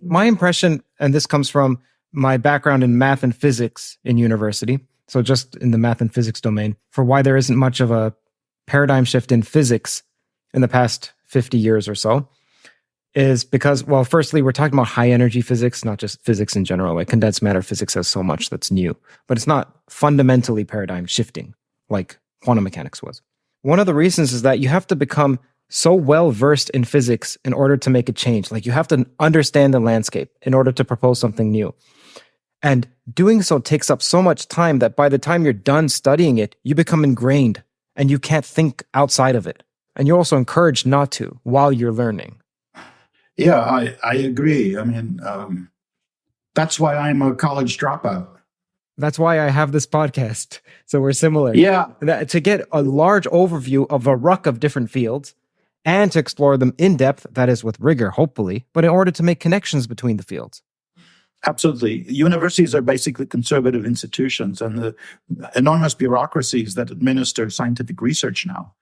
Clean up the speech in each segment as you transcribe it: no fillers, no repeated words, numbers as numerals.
My impression, and this comes from my background in math and physics in university, so just in the math and physics domain, for why there isn't much of a paradigm shift in physics in the past 50 years or so, is because, well, firstly, we're talking about high energy physics, not just physics in general. Like condensed matter physics has so much that's new, but it's not fundamentally paradigm shifting like quantum mechanics was. One of the reasons is that you have to become so well versed in physics in order to make a change. Like you have to understand the landscape in order to propose something new. And doing so takes up so much time that by the time you're done studying it, you become ingrained and you can't think outside of it. And you're also encouraged not to while you're learning. Yeah, I agree. I mean, that's why I'm a college dropout. That's why I have this podcast. So we're similar. Yeah. To get a large overview of a ruck of different fields and to explore them in depth, that is with rigor, hopefully, but in order to make connections between the fields. Absolutely. Universities are basically conservative institutions, and the enormous bureaucracies that administer scientific research now,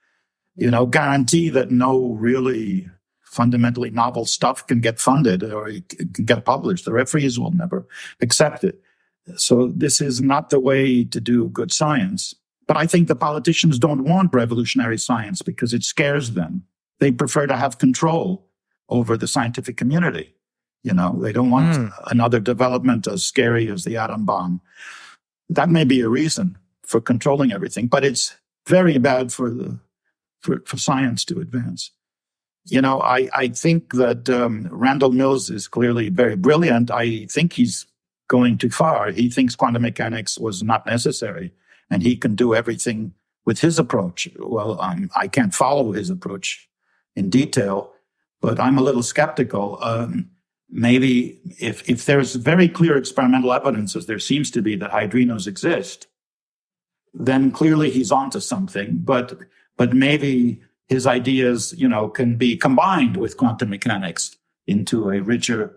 guarantee that no really fundamentally novel stuff can get funded or it can get published. The referees will never accept it. So this is not the way to do good science. But I think the politicians don't want revolutionary science because it scares them. They prefer to have control over the scientific community. They don't want another development as scary as the atom bomb. That may be a reason for controlling everything, but it's very bad for science to advance. I think that Randall Mills is clearly very brilliant. I think he's going too far. He thinks quantum mechanics was not necessary, and he can do everything with his approach. Well, I can't follow his approach in detail, but I'm a little skeptical. Maybe if there's very clear experimental evidence, as there seems to be, that hydrinos exist, then clearly he's onto something. But maybe his ideas, can be combined with quantum mechanics into a richer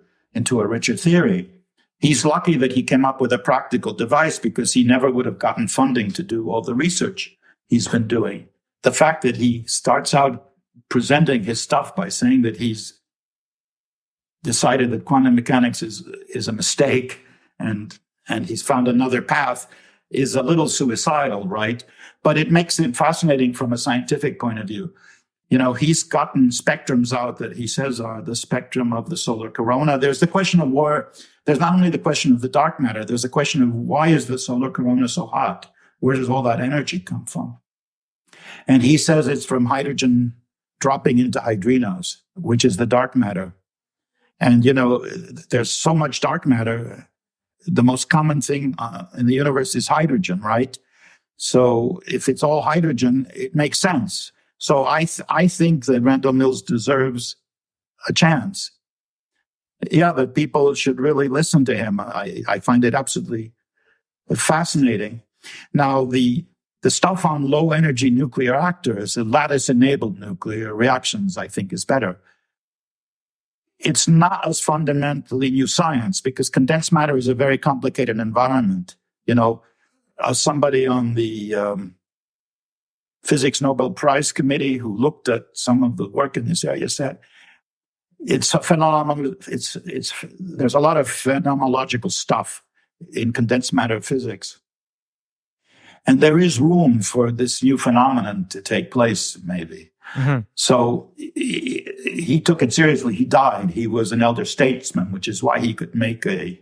theory. He's lucky that he came up with a practical device because he never would have gotten funding to do all the research he's been doing. The fact that he starts out presenting his stuff by saying that he's decided that quantum mechanics is a mistake and he's found another path is a little suicidal, right? But it makes it fascinating from a scientific point of view. He's gotten spectrums out that he says are the spectrum of the solar corona. There's the question of there's not only the question of the dark matter, there's the question of why is the solar corona so hot? Where does all that energy come from? And he says it's from hydrogen dropping into hydrinos, which is the dark matter. And, there's so much dark matter. The most common thing in the universe is hydrogen, right? So if it's all hydrogen, it makes sense. So I think that Randall Mills deserves a chance. Yeah, but people should really listen to him. I find it absolutely fascinating. Now, the stuff on low energy nuclear reactors, lattice enabled nuclear reactions, I think is better. It's not as fundamentally new science because condensed matter is a very complicated environment. Somebody on the Physics Nobel Prize Committee who looked at some of the work in this area said it's a phenomenon. There's a lot of phenomenological stuff in condensed matter physics, and there is room for this new phenomenon to take place, maybe. Mm-hmm. So he took it seriously. He died. He was an elder statesman, which is why he could make a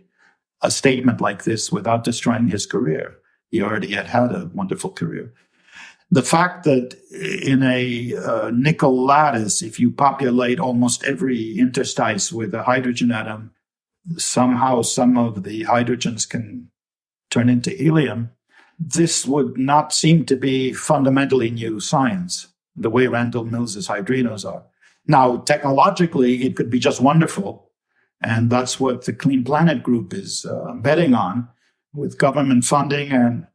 statement like this without destroying his career. He already had a wonderful career. The fact that in a nickel lattice, if you populate almost every interstice with a hydrogen atom, somehow some of the hydrogens can turn into helium. This would not seem to be fundamentally new science, the way Randall Mills' hydrinos are. Now, technologically, it could be just wonderful. And that's what the Clean Planet Group is betting on with government funding and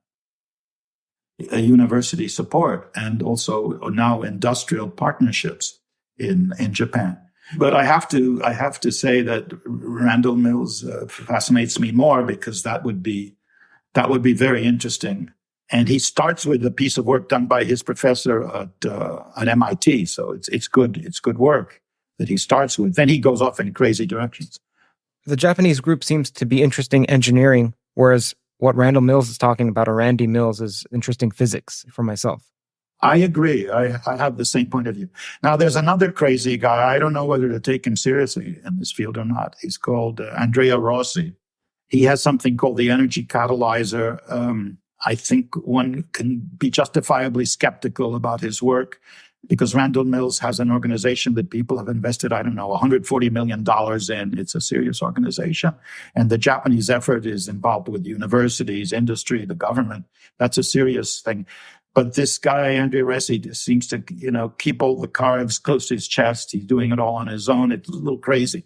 university support, and also now industrial partnerships in Japan. But I have to say that Randall Mills fascinates me more because that would be very interesting. And he starts with a piece of work done by his professor at MIT, so it's good work that he starts with. Then he goes off in crazy directions. The Japanese group seems to be interesting engineering, whereas what Randall Mills is talking about, or Randy Mills, is interesting physics for myself. I agree. I have the same point of view. Now, there's another crazy guy. I don't know whether to take him seriously in this field or not. He's called Andrea Rossi. He has something called the energy catalyzer. I think one can be justifiably skeptical about his work because Randall Mills has an organization that people have invested, I don't know, $140 million in. It's a serious organization. And the Japanese effort is involved with universities, industry, the government. That's a serious thing. But this guy, Andrea Rossi, seems to, keep all the cards close to his chest. He's doing it all on his own. It's a little crazy.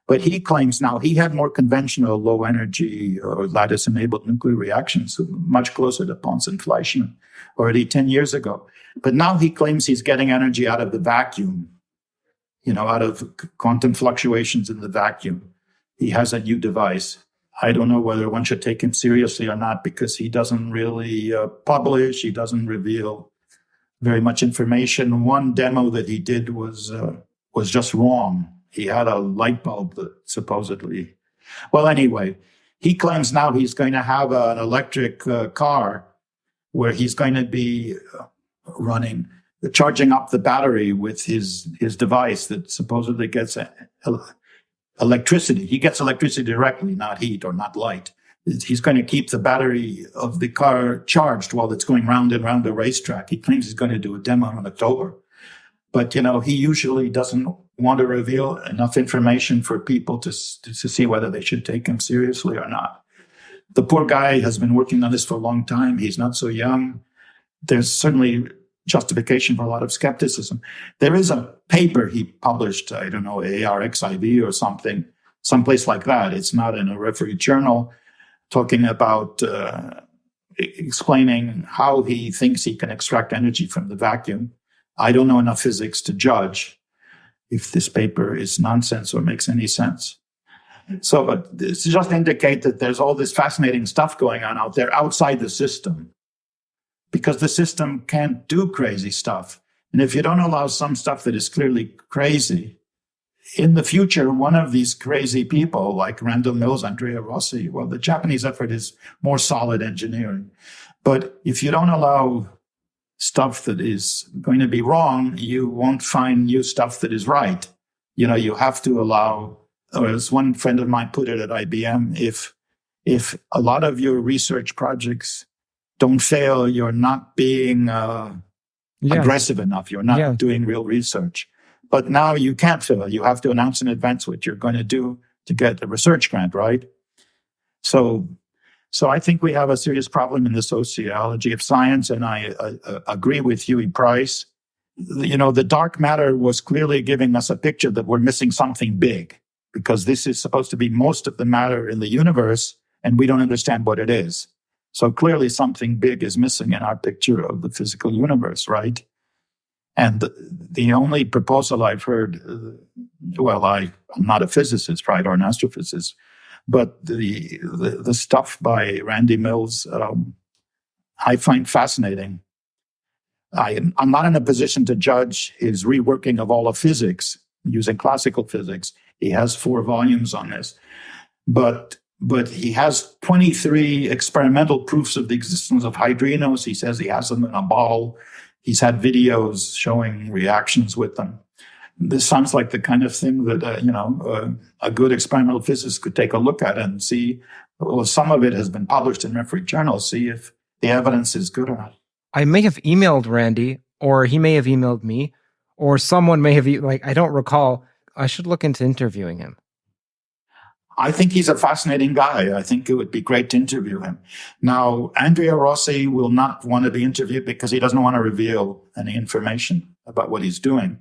But he claims now he had more conventional low energy or lattice enabled nuclear reactions, much closer to Ponce-Inflation already 10 years ago. But now he claims he's getting energy out of the vacuum, out of quantum fluctuations in the vacuum. He has a new device. I don't know whether one should take him seriously or not because he doesn't really publish. He doesn't reveal very much information. One demo that he did was just wrong. He had a light bulb that supposedly... Well, anyway, he claims now he's going to have an electric car where he's going to be charging up the battery with his device that supposedly gets electricity. He gets electricity directly, not heat or not light. He's going to keep the battery of the car charged while it's going round and round the racetrack. He claims he's going to do a demo in October. But, he usually doesn't want to reveal enough information for people to see whether they should take him seriously or not. The poor guy has been working on this for a long time. He's not so young. There's certainly justification for a lot of skepticism. There is a paper he published, I don't know, ARXIV or something, someplace like that. It's not in a refereed journal, talking about explaining how he thinks he can extract energy from the vacuum. I don't know enough physics to judge if this paper is nonsense or makes any sense. So, but this just indicate that there's all this fascinating stuff going on out there outside the system, because the system can't do crazy stuff. And if you don't allow some stuff that is clearly crazy, in the future, one of these crazy people like Randall Mills, Andrea Rossi, well, the Japanese effort is more solid engineering. But if you don't allow stuff that is going to be wrong, you won't find new stuff that is right. You have to allow, or as one friend of mine put it at IBM, if a lot of your research projects don't fail, you're not being aggressive enough. You're not doing real research. But now you can't fail. You have to announce in advance what you're going to do to get a research grant, right? So I think we have a serious problem in the sociology of science, and I agree with Huey Price. The dark matter was clearly giving us a picture that we're missing something big, because this is supposed to be most of the matter in the universe, and we don't understand what it is. So clearly something big is missing in our picture of the physical universe, right? And the only proposal I've heard, I'm not a physicist, right, or an astrophysicist, but the stuff by Randy Mills, I find fascinating. I'm not in a position to judge his reworking of all of physics using classical physics. He has 4 volumes on this, but he has 23 experimental proofs of the existence of hydrinos. He says he has them in a bottle. He's had videos showing reactions with them. This sounds like the kind of thing that, a good experimental physicist could take a look at and see. Well, some of it has been published in refereed journals, see if the evidence is good or not. I may have emailed Randy, or he may have emailed me, or someone may have, I don't recall. I should look into interviewing him. I think he's a fascinating guy. I think it would be great to interview him. Now, Andrea Rossi will not want to be interviewed because he doesn't want to reveal any information about what he's doing.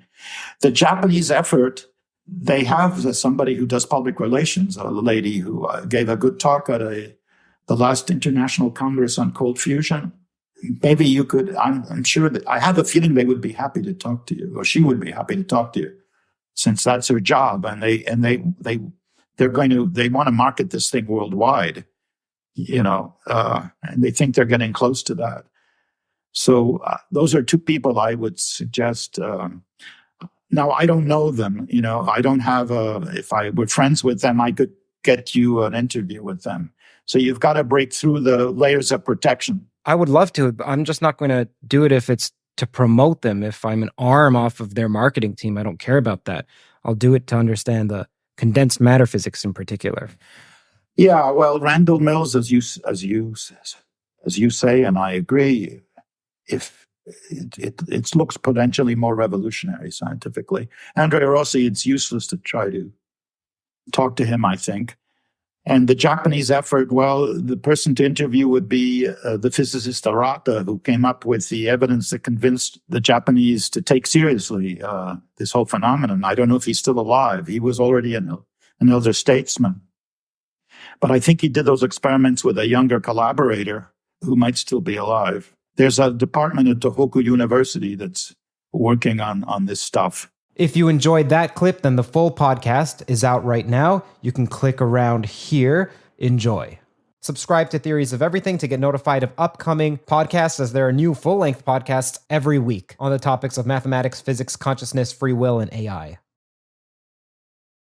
The Japanese effort, they have somebody who does public relations, a lady who gave a good talk at the last International Congress on Cold Fusion. Maybe you could, I'm sure that I have a feeling they would be happy to talk to you, or she would be happy to talk to you, since that's her job. And they want to market this thing worldwide, and they think they're getting close to that. So those are 2 people I would suggest. Now, I don't know them, I don't have if I were friends with them, I could get you an interview with them. So you've got to break through the layers of protection. I would love to, but I'm just not going to do it if it's to promote them. If I'm an arm off of their marketing team, I don't care about that. I'll do it to understand the condensed matter physics in particular. Yeah, well, Randall Mills, as you say, and I agree, if it looks potentially more revolutionary scientifically. Andrea Rossi, it's useless to try to talk to him, I think. And the Japanese effort, well, the person to interview would be the physicist Arata, who came up with the evidence that convinced the Japanese to take seriously this whole phenomenon. I don't know if he's still alive. He was already an elder statesman. But I think he did those experiments with a younger collaborator who might still be alive. There's a department at Tohoku University that's working on this stuff. If you enjoyed that clip, then the full podcast is out right now. You can click around here. Enjoy. Subscribe to Theories of Everything to get notified of upcoming podcasts, as there are new full-length podcasts every week on the topics of mathematics, physics, consciousness, free will, and AI.